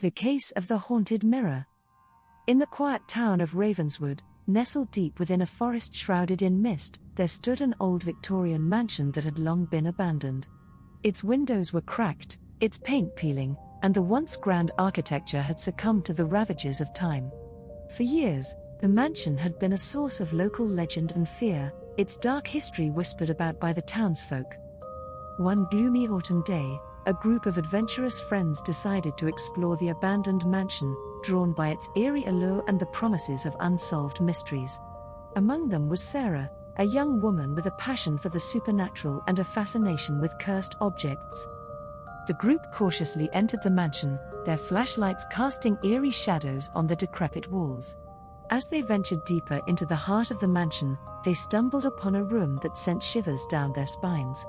The Case of the Haunted Mirror. In the quiet town of Ravenswood, nestled deep within a forest shrouded in mist, there stood an old Victorian mansion that had long been abandoned. Its windows were cracked, its paint peeling, and the once grand architecture had succumbed to the ravages of time. For years, the mansion had been a source of local legend and fear, its dark history whispered about by the townsfolk. One gloomy autumn day, a group of adventurous friends decided to explore the abandoned mansion, drawn by its eerie allure and the promises of unsolved mysteries. Among them was Sarah, a young woman with a passion for the supernatural and a fascination with cursed objects. The group cautiously entered the mansion, their flashlights casting eerie shadows on the decrepit walls. As they ventured deeper into the heart of the mansion, they stumbled upon a room that sent shivers down their spines.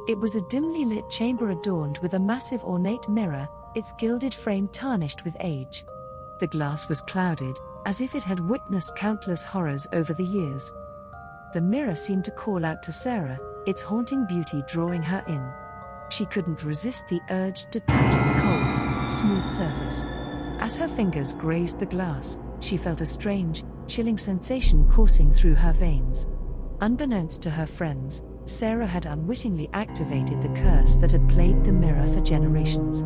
It was a dimly lit chamber adorned with a massive ornate mirror, its gilded frame tarnished with age. The glass was clouded, as if it had witnessed countless horrors over the years. The mirror seemed to call out to Sarah, its haunting beauty drawing her in. She couldn't resist the urge to touch its cold, smooth surface. As her fingers grazed the glass, she felt a strange, chilling sensation coursing through her veins. Unbeknownst to her friends, Sarah had unwittingly activated the curse that had plagued the mirror for generations.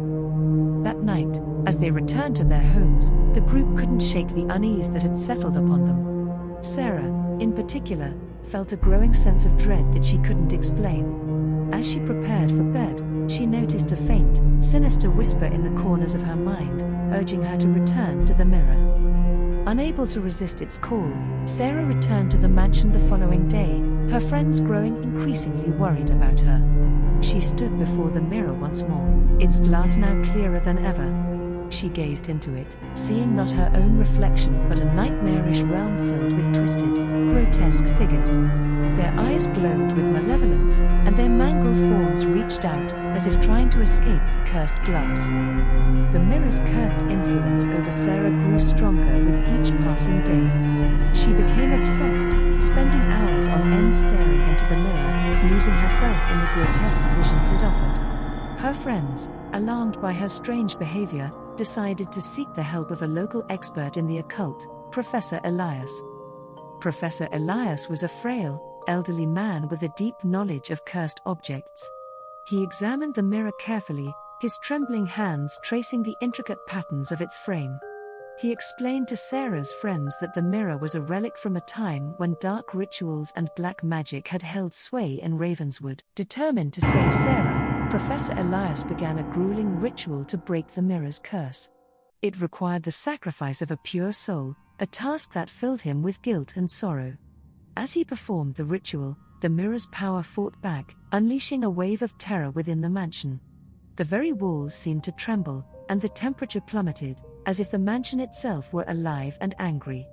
That night, as they returned to their homes, the group couldn't shake the unease that had settled upon them. Sarah, in particular, felt a growing sense of dread that she couldn't explain. As she prepared for bed, she noticed a faint, sinister whisper in the corners of her mind, urging her to return to the mirror. Unable to resist its call, Sarah returned to the mansion the following day, her friends growing increasingly worried about her. She stood before the mirror once more, its glass now clearer than ever. She gazed into it, seeing not her own reflection but a nightmarish realm filled with twisted, grotesque figures. Their eyes glowed with malevolence, and their mangled forms reached out, as if trying to escape the cursed glass. The mirror's cursed influence over Sarah grew stronger with each passing day. She became obsessed, spending hours on end staring into the mirror, losing herself in the grotesque visions it offered. Her friends, alarmed by her strange behavior, decided to seek the help of a local expert in the occult, Professor Elias. Professor Elias was a frail, elderly man with a deep knowledge of cursed objects. He examined the mirror carefully, his trembling hands tracing the intricate patterns of its frame. He explained to Sarah's friends that the mirror was a relic from a time when dark rituals and black magic had held sway in Ravenswood. Determined to save Sarah, Professor Elias began a grueling ritual to break the mirror's curse. It required the sacrifice of a pure soul, a task that filled him with guilt and sorrow. As he performed the ritual, the mirror's power fought back, unleashing a wave of terror within the mansion. The very walls seemed to tremble, and the temperature plummeted, as if the mansion itself were alive and angry.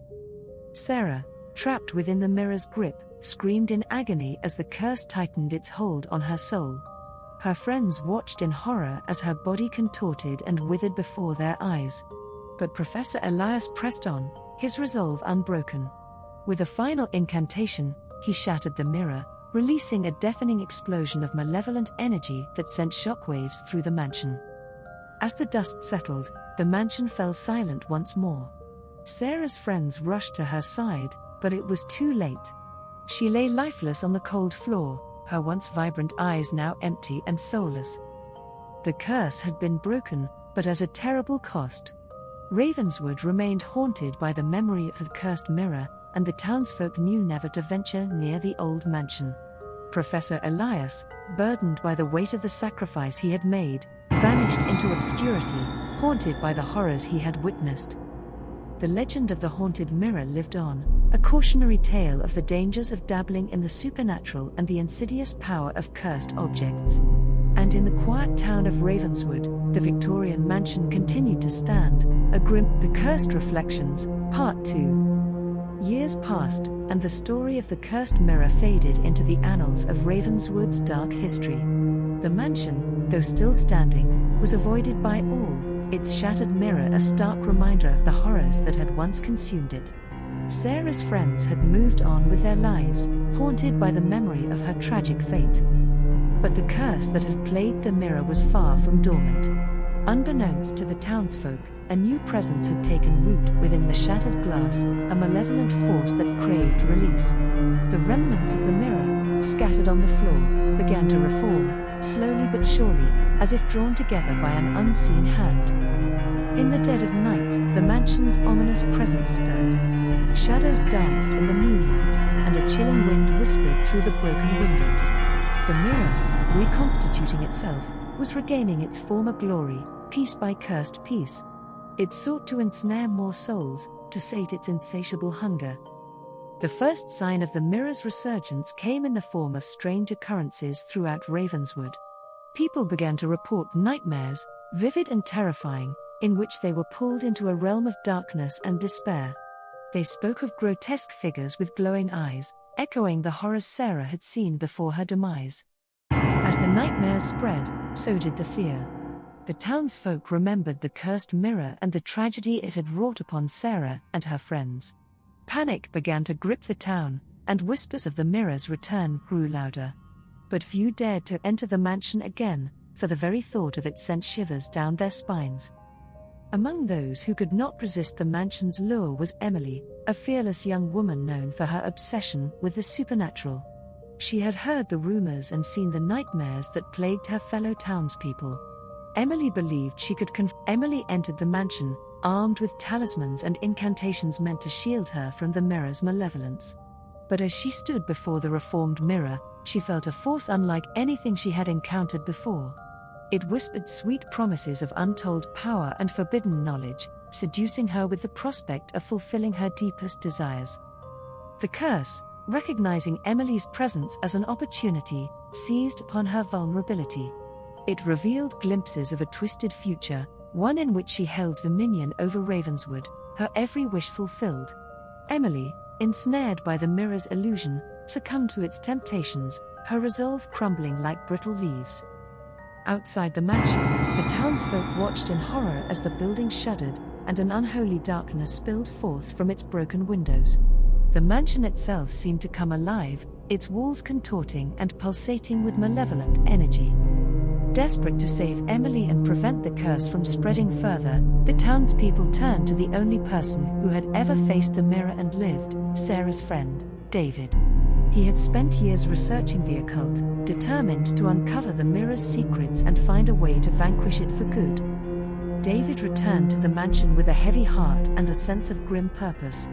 Sarah, trapped within the mirror's grip, screamed in agony as the curse tightened its hold on her soul. Her friends watched in horror as her body contorted and withered before their eyes. But Professor Elias pressed on, his resolve unbroken. With a final incantation, he shattered the mirror, releasing a deafening explosion of malevolent energy that sent shockwaves through the mansion. As the dust settled, the mansion fell silent once more. Sarah's friends rushed to her side, but it was too late. She lay lifeless on the cold floor, her once vibrant eyes now empty and soulless. The curse had been broken, but at a terrible cost. Ravenswood remained haunted by the memory of the cursed mirror, and the townsfolk knew never to venture near the old mansion. Professor Elias, burdened by the weight of the sacrifice he had made, vanished into obscurity, haunted by the horrors he had witnessed. The legend of the haunted mirror lived on, a cautionary tale of the dangers of dabbling in the supernatural and the insidious power of cursed objects. And in the quiet town of Ravenswood, the Victorian mansion continued to stand, a grim, The Cursed Reflections, Part 2. Years passed, and the story of the cursed mirror faded into the annals of Ravenswood's dark history. The mansion, though still standing, was avoided by all, its shattered mirror a stark reminder of the horrors that had once consumed it. Sarah's friends had moved on with their lives, haunted by the memory of her tragic fate. But the curse that had plagued the mirror was far from dormant. Unbeknownst to the townsfolk, a new presence had taken root within the shattered glass, a malevolent force that craved release. The remnants of the mirror, scattered on the floor, began to reform, slowly but surely, as if drawn together by an unseen hand. In the dead of night, the mansion's ominous presence stirred. Shadows danced in the moonlight, and a chilling wind whispered through the broken windows. The mirror, reconstituting itself, was regaining its former glory, piece by cursed piece. It sought to ensnare more souls, to sate its insatiable hunger. The first sign of the mirror's resurgence came in the form of strange occurrences throughout Ravenswood. People began to report nightmares, vivid and terrifying, in which they were pulled into a realm of darkness and despair. They spoke of grotesque figures with glowing eyes, echoing the horrors Sarah had seen before her demise. As the nightmares spread, so did the fear. The townsfolk remembered the cursed mirror and the tragedy it had wrought upon Sarah and her friends. Panic began to grip the town, and whispers of the mirror's return grew louder. But few dared to enter the mansion again, for the very thought of it sent shivers down their spines. Among those who could not resist the mansion's lure was Emily, a fearless young woman known for her obsession with the supernatural. She had heard the rumors and seen the nightmares that plagued her fellow townspeople. Emily believed she could Emily entered the mansion, armed with talismans and incantations meant to shield her from the mirror's malevolence. But as she stood before the reformed mirror, she felt a force unlike anything she had encountered before. It whispered sweet promises of untold power and forbidden knowledge, seducing her with the prospect of fulfilling her deepest desires. The curse, recognizing Emily's presence as an opportunity, seized upon her vulnerability. It revealed glimpses of a twisted future, one in which she held dominion over Ravenswood, her every wish fulfilled. Emily, ensnared by the mirror's illusion, succumbed to its temptations, her resolve crumbling like brittle leaves. Outside the mansion, the townsfolk watched in horror as the building shuddered, and an unholy darkness spilled forth from its broken windows. The mansion itself seemed to come alive, its walls contorting and pulsating with malevolent energy. Desperate to save Emily and prevent the curse from spreading further, the townspeople turned to the only person who had ever faced the mirror and lived, Sarah's friend, David. He had spent years researching the occult, determined to uncover the mirror's secrets and find a way to vanquish it for good. David returned to the mansion with a heavy heart and a sense of grim purpose.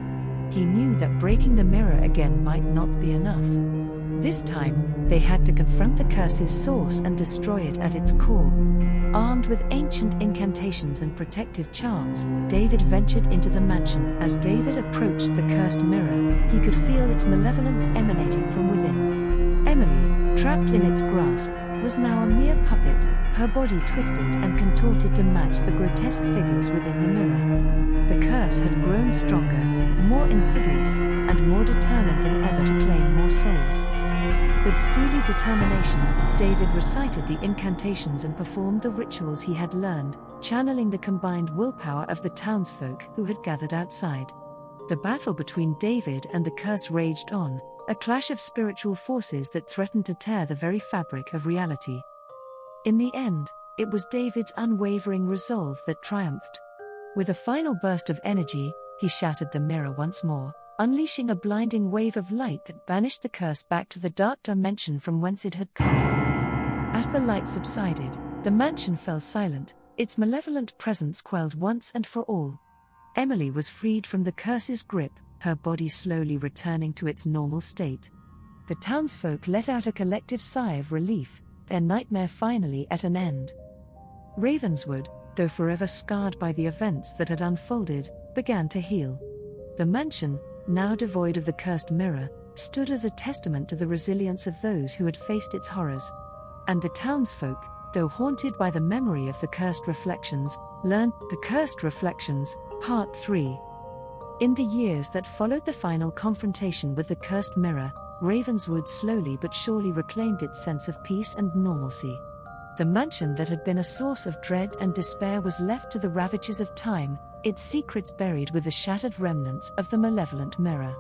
He knew that breaking the mirror again might not be enough. This time, they had to confront the curse's source and destroy it at its core. Armed with ancient incantations and protective charms, David ventured into the mansion. As David approached the cursed mirror, he could feel its malevolence emanating from within. Emily, trapped in its grasp, was now a mere puppet, her body twisted and contorted to match the grotesque figures within the mirror. The curse had grown stronger, more insidious, and more determined than ever to claim more souls. With steely determination, David recited the incantations and performed the rituals he had learned, channeling the combined willpower of the townsfolk who had gathered outside. The battle between David and the curse raged on, a clash of spiritual forces that threatened to tear the very fabric of reality. In the end, it was David's unwavering resolve that triumphed. With a final burst of energy, he shattered the mirror once more, unleashing a blinding wave of light that banished the curse back to the dark dimension from whence it had come. As the light subsided, the mansion fell silent, its malevolent presence quelled once and for all. Emily was freed from the curse's grip, her body slowly returning to its normal state. The townsfolk let out a collective sigh of relief, their nightmare finally at an end. Ravenswood, though forever scarred by the events that had unfolded, began to heal. The mansion, now devoid of the cursed mirror, stood as a testament to the resilience of those who had faced its horrors. And the townsfolk, though haunted by the memory of the cursed reflections, learned The Cursed Reflections, Part 3. In the years that followed the final confrontation with the cursed mirror, Ravenswood slowly but surely reclaimed its sense of peace and normalcy. The mansion that had been a source of dread and despair was left to the ravages of time, its secrets buried with the shattered remnants of the malevolent mirror.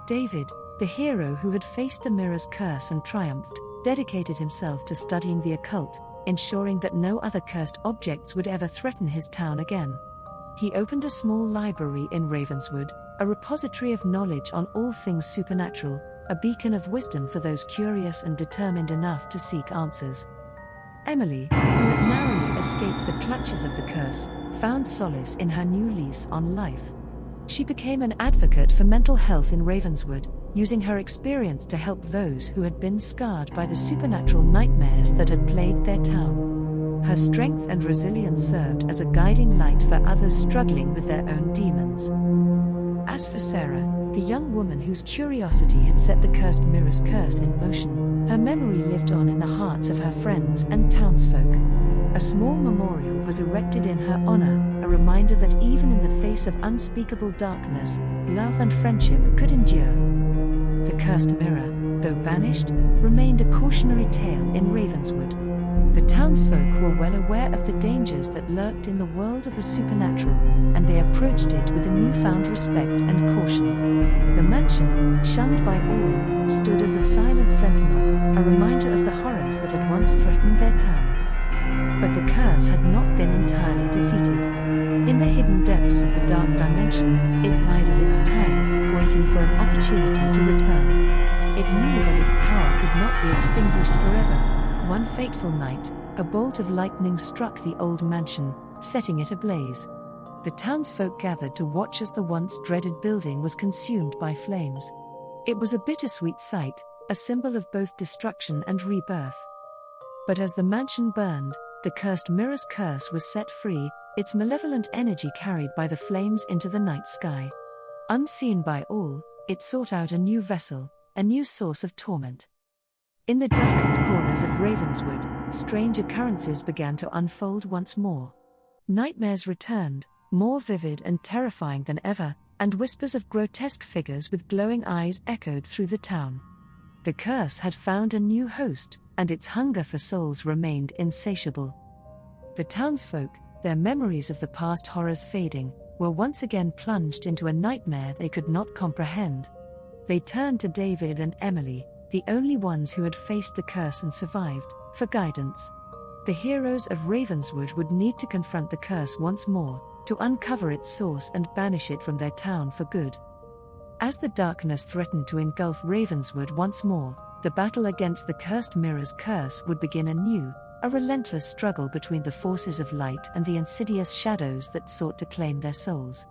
David, the hero who had faced the mirror's curse and triumphed, dedicated himself to studying the occult, ensuring that no other cursed objects would ever threaten his town again. He opened a small library in Ravenswood, a repository of knowledge on all things supernatural, a beacon of wisdom for those curious and determined enough to seek answers. Emily, who had narrowly escaped the clutches of the curse, found solace in her new lease on life. She became an advocate for mental health in Ravenswood, using her experience to help those who had been scarred by the supernatural nightmares that had plagued their town. Her strength and resilience served as a guiding light for others struggling with their own demons. As for Sarah, the young woman whose curiosity had set the cursed mirror's curse in motion, her memory lived on in the hearts of her friends and townsfolk. A small memorial was erected in her honor, a reminder that even in the face of unspeakable darkness, love and friendship could endure. The cursed mirror, though banished, remained a cautionary tale in Ravenswood. The townsfolk were well aware of the dangers that lurked in the world of the supernatural, and they approached it with a newfound respect and caution. The mansion, shunned by all, stood as a silent sentinel, a reminder of the horrors that had once threatened their town. But the curse had not been entirely defeated. In the hidden depths of the dark dimension, it bided its time, waiting for an opportunity to return. It knew that its power could not be extinguished forever. One fateful night, a bolt of lightning struck the old mansion, setting it ablaze. The townsfolk gathered to watch as the once dreaded building was consumed by flames. It was a bittersweet sight, a symbol of both destruction and rebirth. But as the mansion burned, the cursed mirror's curse was set free, its malevolent energy carried by the flames into the night sky. Unseen by all, it sought out a new vessel, a new source of torment. In the darkest corners of Ravenswood, strange occurrences began to unfold once more. Nightmares returned, more vivid and terrifying than ever, and whispers of grotesque figures with glowing eyes echoed through the town. The curse had found a new host, and its hunger for souls remained insatiable. The townsfolk, their memories of the past horrors fading, were once again plunged into a nightmare they could not comprehend. They turned to David and Emily, the only ones who had faced the curse and survived, for guidance. The heroes of Ravenswood would need to confront the curse once more, to uncover its source and banish it from their town for good. As the darkness threatened to engulf Ravenswood once more, the battle against the cursed mirror's curse would begin anew, a relentless struggle between the forces of light and the insidious shadows that sought to claim their souls.